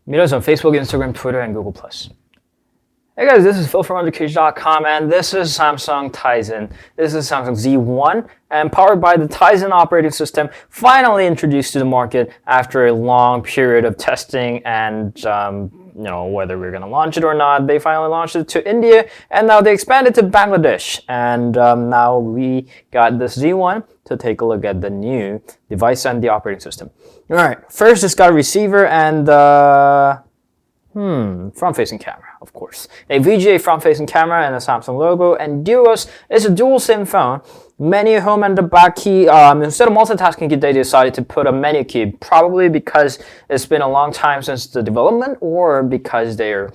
Meet us on Facebook, Instagram, Twitter, and Google+. Hey guys, this is Phil from UnderCage.com, and this is Samsung Tizen. This is Samsung Z1, and powered by the Tizen operating system, finally introduced to the market after a long period of testing and whether we're going to launch it or not. They finally launched it to India, and now they expanded to Bangladesh. And now we got this Z1 to take a look at the new device and the operating system. All right, first it's got a receiver and front-facing camera, of course. A VGA front-facing camera and a Samsung logo. And Duos is a dual SIM phone. Menu, home, and the back key. Instead of multitasking key, they decided to put a menu key, probably because it's been a long time since the development, or because they're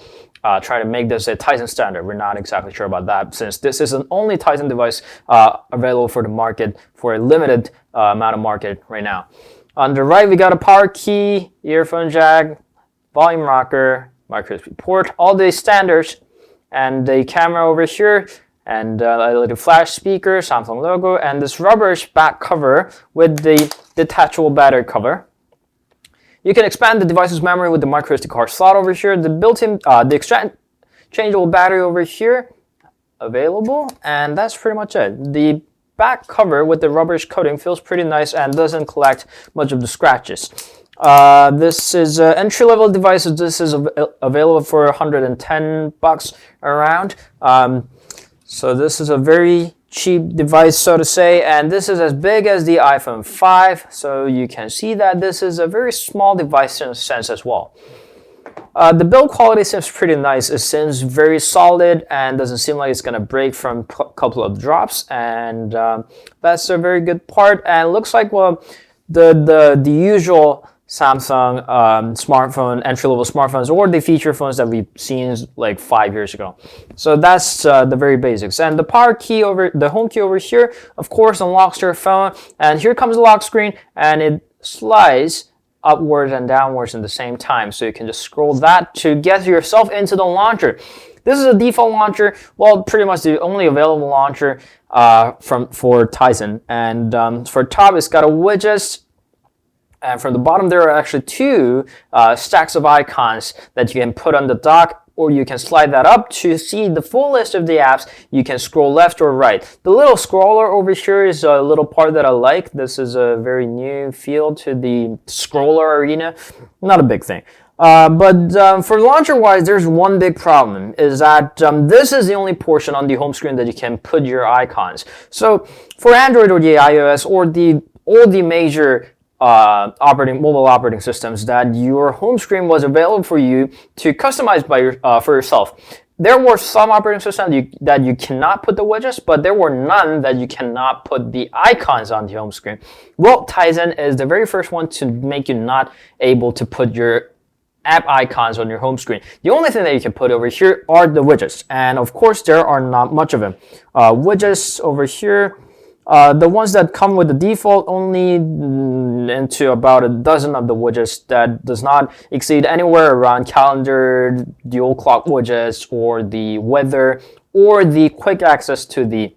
trying to make this a Tizen standard. We're not exactly sure about that, since this is an only Tizen device available for the market for a limited amount of market right now. On the right, we got a power key, earphone jack, volume rocker, micro USB port, all the standards, and the camera over here, and a little flash speaker, Samsung logo, and this rubberish back cover with the detachable battery cover. You can expand the device's memory with the micro SD card slot over here. The built-in, the exchangeable battery over here, available, and that's pretty much it. The back cover with the rubberish coating feels pretty nice and doesn't collect much of the scratches. This is an entry-level device. This is available for $110 around. So this is a very cheap device, so to say, and this is as big as the iPhone 5. So you can see that this is a very small device in a sense as well. The build quality seems pretty nice. It seems very solid and doesn't seem like it's going to break from a couple of drops, and that's a very good part. And it looks like, well, the usual Samsung smartphone, entry-level smartphones, or the feature phones that we've seen like 5 years ago. So that's the very basics. And the power key the home key over here, of course, unlocks your phone. And here comes the lock screen, and it slides upwards and downwards at the same time. So you can just scroll that to get yourself into the launcher. This is a default launcher, well, pretty much the only available launcher for Tizen. And for top, it's got a widgets. And from the bottom, there are actually two stacks of icons that you can put on the dock, or you can slide that up to see the full list of the apps. You can scroll left or right. The little scroller over here is a little part that I like. This is a very new feel to the scroller arena. Not a big thing. But for launcher-wise, there's one big problem, is that this is the only portion on the home screen that you can put your icons. So for Android or the iOS or all the major mobile operating systems, that your home screen was available for you to customize for yourself. There were some operating systems that you cannot put the widgets, but there were none that you cannot put the icons on the home screen. Well, Tizen is the very first one to make you not able to put your app icons on your home screen. The only thing that you can put over here are the widgets, and of course there are not much of them. Widgets over here. The ones that come with the default only into about a dozen of the widgets that does not exceed anywhere around calendar, dual clock widgets, or the weather, or the quick access to the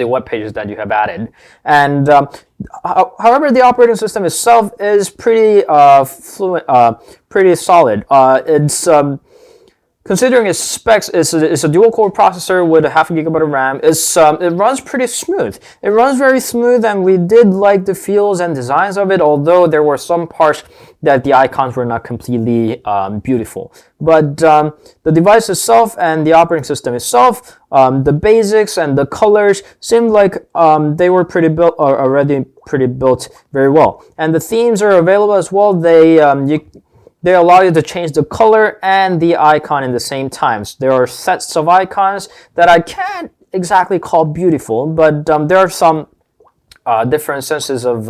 web pages that you have added. And however, the operating system itself is pretty fluent, pretty solid. It's considering its specs, it's a dual-core processor with a 0.5 GB of RAM. It runs pretty smooth. It runs very smooth, and we did like the feels and designs of it, although there were some parts that the icons were not completely beautiful. But the device itself and the operating system itself, the basics and the colors seemed like they were already pretty built very well. And the themes are available as well. They allow you to change the color and the icon in the same times. There are sets of icons that I can't exactly call beautiful, but there are some different senses of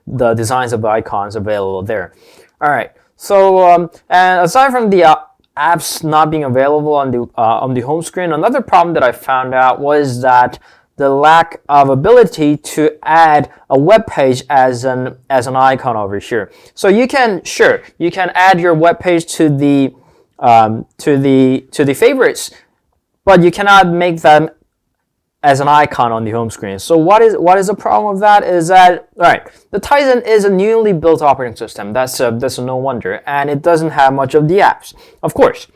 the designs of the icons available there. All right. So and aside from the apps not being available on the home screen, another problem that I found out was that the lack of ability to add a web page as an icon over here. So you can add your web page to the favorites, but you cannot make them as an icon on the home screen. So what is the problem with that is that, all right, the Tizen is a newly built operating system. That's a no wonder, and it doesn't have much of the apps, of course.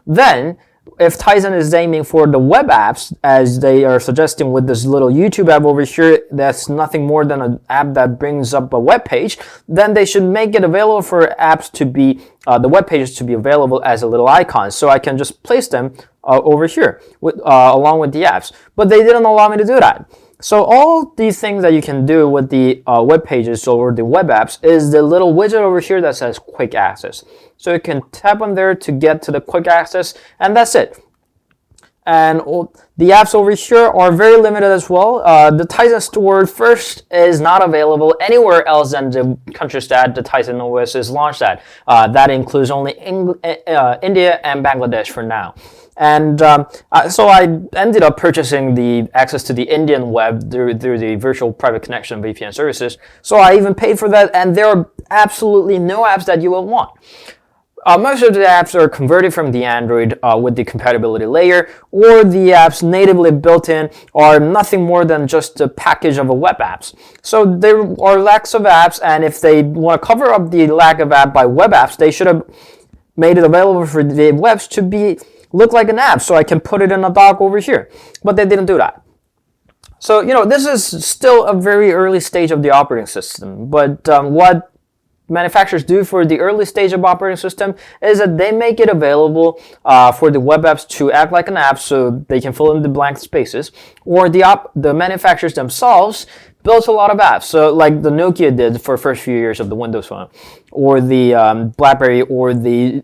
Then, if Tizen is aiming for the web apps, as they are suggesting with this little YouTube app over here, that's nothing more than an app that brings up a web page, then they should make it available for apps to be, the web pages to be available as a little icon. So I can just place them over here along with the apps. But they didn't allow me to do that. So all these things that you can do with the web pages or the web apps is the little widget over here that says quick access. So you can tap on there to get to the quick access, and that's it. And the apps over here are very limited as well. The Tizen Store first is not available anywhere else than the countries that the Tizen OS is launched at. That includes only India and Bangladesh for now. And so I ended up purchasing the access to the Indian web through the virtual private connection VPN services. So I even paid for that, and there are absolutely no apps that you will want. Most of the apps are converted from the Android with the compatibility layer, or the apps natively built in are nothing more than just a package of a web apps. So there are lacks of apps, and if they want to cover up the lack of app by web apps, they should have made it available for the webs to look like an app, so I can put it in a dock over here. But they didn't do that. So, this is still a very early stage of the operating system, but what manufacturers do for the early stage of operating system is that they make it available for the web apps to act like an app so they can fill in the blank spaces, or the manufacturers themselves built a lot of apps. So like the Nokia did for the first few years of the Windows Phone, or the BlackBerry, or the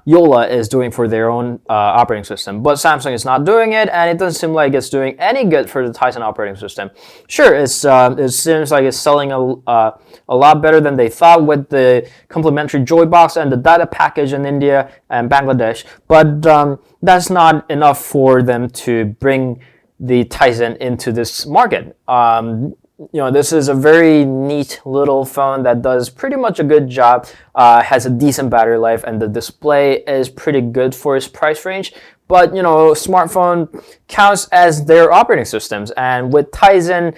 Yola is doing for their own operating system, but Samsung is not doing it, and it doesn't seem like it's doing any good for the Tizen operating system. Sure, it seems like it's selling a lot better than they thought with the complementary Joybox and the data package in India and Bangladesh, but that's not enough for them to bring the Tizen into this market. This is a very neat little phone that does pretty much a good job, has a decent battery life, and the display is pretty good for its price range. But, smartphone counts as their operating systems, and with Tizen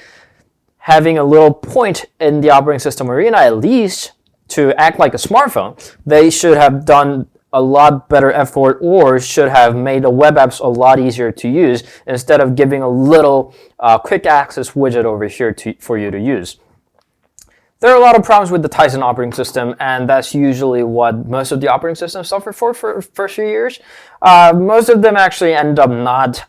having a little point in the operating system arena, at least, to act like a smartphone, they should have done a lot better effort, or should have made the web apps a lot easier to use instead of giving a little quick access widget over here for you to use. There are a lot of problems with the Tizen operating system, and that's usually what most of the operating systems suffer for first few years. Most of them actually end up not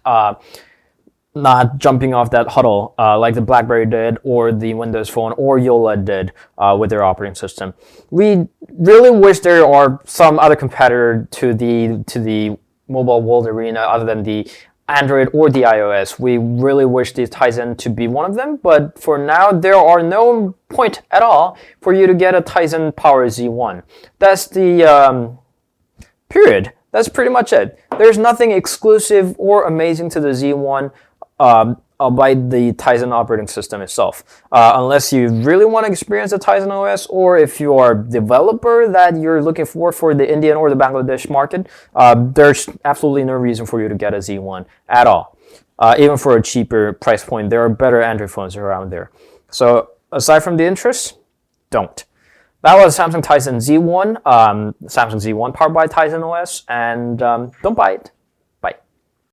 jumping off that huddle like the BlackBerry did, or the Windows Phone, or Yola did with their operating system. We really wish there are some other competitor to the mobile world arena other than the Android or the iOS. We really wish the Tizen to be one of them, but for now there are no point at all for you to get a Tizen Power Z1. That's the period. That's pretty much it. There's nothing exclusive or amazing to the Z1 by the Tizen operating system itself, unless you really want to experience the Tizen OS, or if you are a developer that you're looking for the Indian or the Bangladesh market, there's absolutely no reason for you to get a Z1 at all. Even for a cheaper price point, there are better Android phones around there. So aside from the interest, don't. That was Samsung Tizen Z1, Samsung Z1 powered by Tizen OS, and don't buy it.